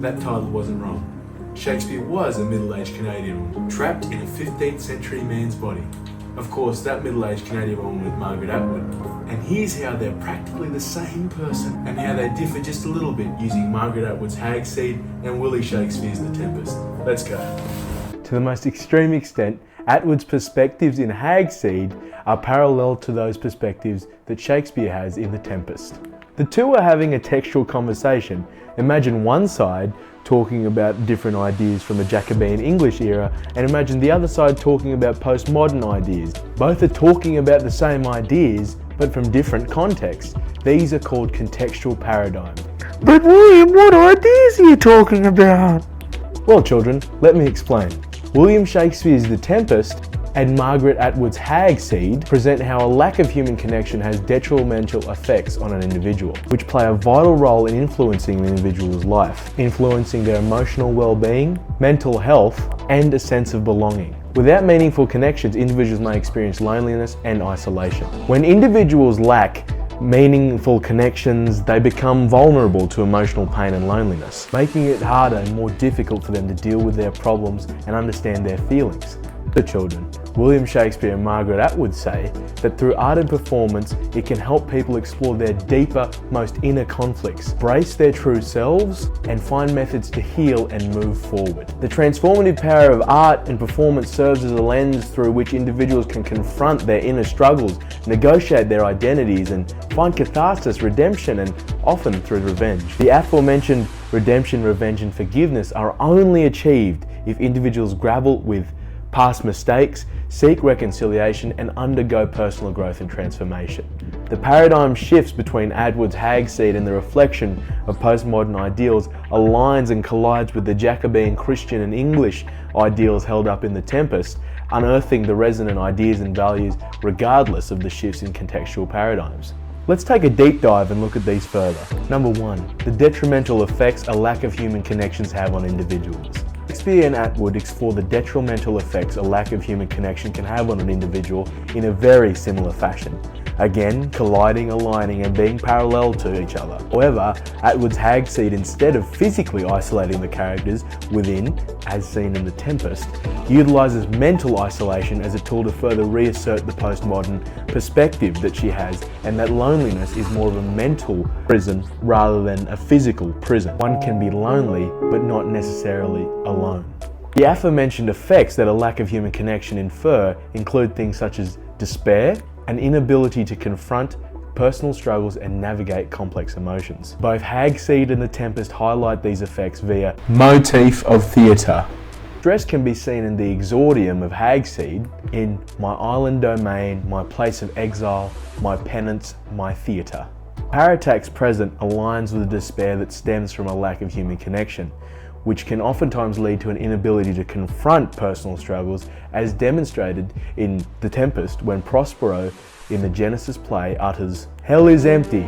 that title wasn't wrong. Shakespeare was a middle-aged Canadian woman, trapped in a 15th century man's body. Of course, that middle-aged Canadian woman was Margaret Atwood. And here's how they're practically the same person, and how they differ just a little bit using Margaret Atwood's Hag Seed and Willie Shakespeare's The Tempest. Let's go. To the most extreme extent, Atwood's perspectives in Hag Seed are parallel to those perspectives that Shakespeare has in The Tempest. The two are having a textual conversation. Imagine one side talking about different ideas from the Jacobean English era, and imagine the other side talking about postmodern ideas. Both are talking about the same ideas, but from different contexts. These are called contextual paradigms. But William, what ideas are you talking about? Well, children, let me explain. William Shakespeare's The Tempest and Margaret Atwood's Hag Seed present how a lack of human connection has detrimental effects on an individual, which play a vital role in influencing an individual's life, influencing their emotional well-being, mental health, and a sense of belonging. Without meaningful connections, individuals may experience loneliness and isolation. When individuals lack meaningful connections, they become vulnerable to emotional pain and loneliness, making it harder and more difficult for them to deal with their problems and understand their feelings. The children, William Shakespeare and Margaret Atwood say that through art and performance, it can help people explore their deeper, most inner conflicts, brace their true selves, and find methods to heal and move forward. The transformative power of art and performance serves as a lens through which individuals can confront their inner struggles, negotiate their identities, and find catharsis, redemption, and often through revenge. The aforementioned redemption, revenge, and forgiveness are only achieved if individuals grapple with past mistakes, seek reconciliation, and undergo personal growth and transformation. The paradigm shifts between Atwood's Hag Seed and the reflection of postmodern ideals aligns and collides with the Jacobean Christian and English ideals held up in The Tempest, unearthing the resonant ideas and values regardless of the shifts in contextual paradigms. Let's take a deep dive and look at these further. Number 1, the detrimental effects a lack of human connections have on individuals. Shakespeare and Atwood explore the detrimental effects a lack of human connection can have on an individual in a very similar fashion. Again, colliding, aligning, and being parallel to each other. However, Atwood's Hag Seed, instead of physically isolating the characters within, as seen in The Tempest, utilises mental isolation as a tool to further reassert the postmodern perspective that she has, and that loneliness is more of a mental prison rather than a physical prison. One can be lonely, but not necessarily alone. The aforementioned effects that a lack of human connection infer include things such as despair, an inability to confront personal struggles and navigate complex emotions. Both Hag Seed and The Tempest highlight these effects via motif of theatre. Stress can be seen in the exordium of Hag Seed in my island domain, my place of exile, my penance, my theatre. Paratax present aligns with the despair that stems from a lack of human connection, which can oftentimes lead to an inability to confront personal struggles, as demonstrated in The Tempest when Prospero in the Genesis play utters, "Hell is empty,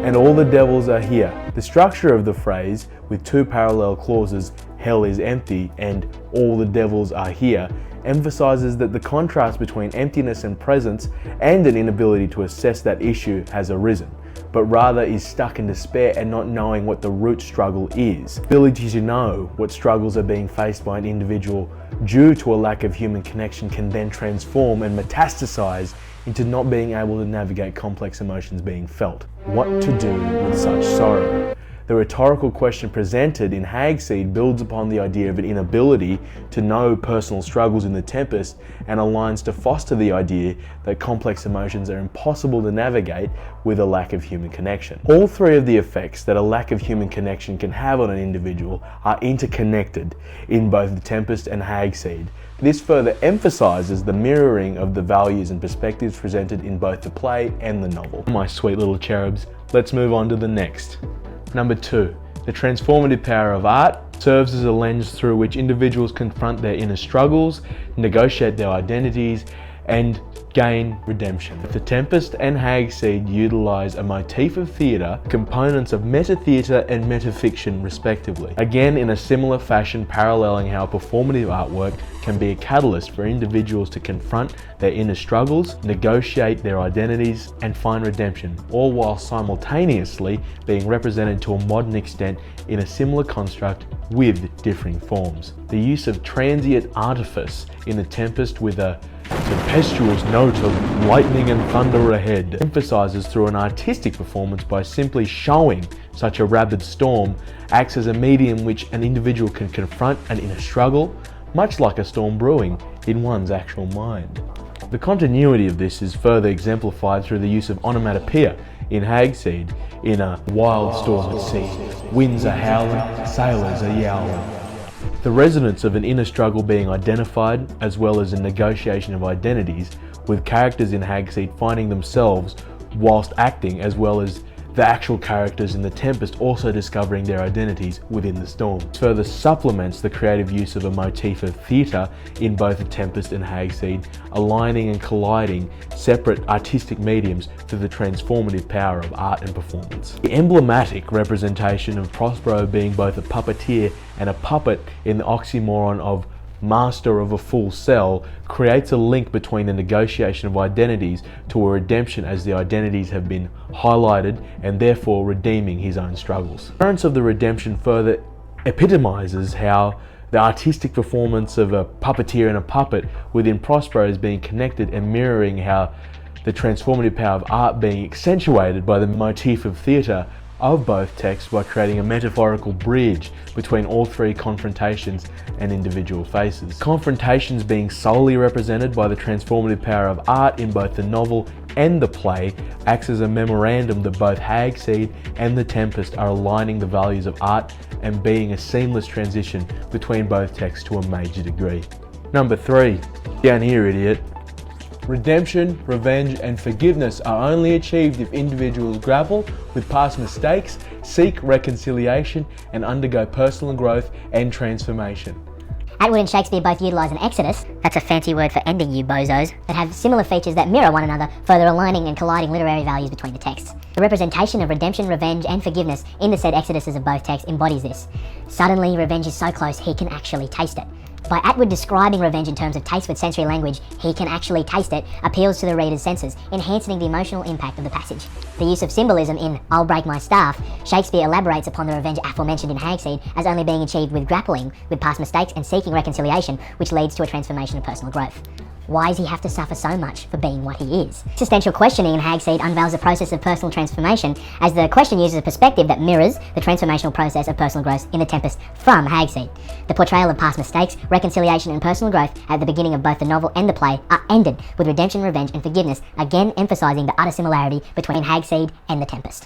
and all the devils are here." The structure of the phrase, with two parallel clauses, "Hell is empty" and "all the devils are here," emphasizes that the contrast between emptiness and presence and an inability to assess that issue has arisen, but rather is stuck in despair and not knowing what the root struggle is. Ability to know what struggles are being faced by an individual due to a lack of human connection can then transform and metastasize into not being able to navigate complex emotions being felt. What to do with such sorrow? The rhetorical question presented in Hag Seed builds upon the idea of an inability to know personal struggles in The Tempest and aligns to foster the idea that complex emotions are impossible to navigate with a lack of human connection. All three of the effects that a lack of human connection can have on an individual are interconnected in both The Tempest and Hag Seed. This further emphasizes the mirroring of the values and perspectives presented in both the play and the novel. My sweet little cherubs, let's move on to the next. Number 2, the transformative power of art serves as a lens through which individuals confront their inner struggles, negotiate their identities, and gain redemption. The Tempest and Hag Seed utilize a motif of theatre, components of meta-theatre and metafiction respectively. Again, in a similar fashion, paralleling how performative artwork can be a catalyst for individuals to confront their inner struggles, negotiate their identities, and find redemption, all while simultaneously being represented to a modern extent in a similar construct with differing forms. The use of transient artifice in The Tempest with a tempestuous note of lightning and thunder ahead emphasizes through an artistic performance by simply showing such a rapid storm acts as a medium which an individual can confront an inner struggle, much like a storm brewing in one's actual mind. The continuity of this is further exemplified through the use of onomatopoeia in Hag Seed in a wild storm at sea. Winds are howling, sailors are yowling. The resonance of an inner struggle being identified, as well as a negotiation of identities, with characters in Hag Seed finding themselves whilst acting, as well as the actual characters in The Tempest also discovering their identities within the storm. This further supplements the creative use of a motif of theatre in both The Tempest and Hag Seed, aligning and colliding separate artistic mediums through the transformative power of art and performance. The emblematic representation of Prospero being both a puppeteer and a puppet in the oxymoron of master of a full cell creates a link between the negotiation of identities to a redemption, as the identities have been highlighted and therefore redeeming his own struggles. The occurrence of the redemption further epitomizes how the artistic performance of a puppeteer and a puppet within Prospero is being connected and mirroring how the transformative power of art being accentuated by the motif of theatre of both texts by creating a metaphorical bridge between all three confrontations and individual faces. Confrontations being solely represented by the transformative power of art in both the novel and the play acts as a memorandum that both Hag Seed and The Tempest are aligning the values of art and being a seamless transition between both texts to a major degree. Number 3, down here idiot. Redemption, revenge, and forgiveness are only achieved if individuals grapple with past mistakes, seek reconciliation, and undergo personal growth and transformation. Atwood and Shakespeare both utilise an exodus, that's a fancy word for ending you bozos, that have similar features that mirror one another, further aligning and colliding literary values between the texts. The representation of redemption, revenge, and forgiveness in the said exoduses of both texts embodies this. Suddenly, revenge is so close he can actually taste it. By Atwood describing revenge in terms of taste with sensory language, he can actually taste it, appeals to the reader's senses, enhancing the emotional impact of the passage. The use of symbolism in I'll break my staff, Shakespeare elaborates upon the revenge aforementioned in Hag Seed as only being achieved with grappling with past mistakes and seeking reconciliation, which leads to a transformation of personal growth. Why does he have to suffer so much for being what he is? Existential questioning in Hag Seed unveils the process of personal transformation, as the question uses a perspective that mirrors the transformational process of personal growth in The Tempest from Hag Seed. The portrayal of past mistakes, reconciliation, and personal growth at the beginning of both the novel and the play are ended with redemption, revenge, and forgiveness, again emphasising the utter similarity between Hag Seed and The Tempest.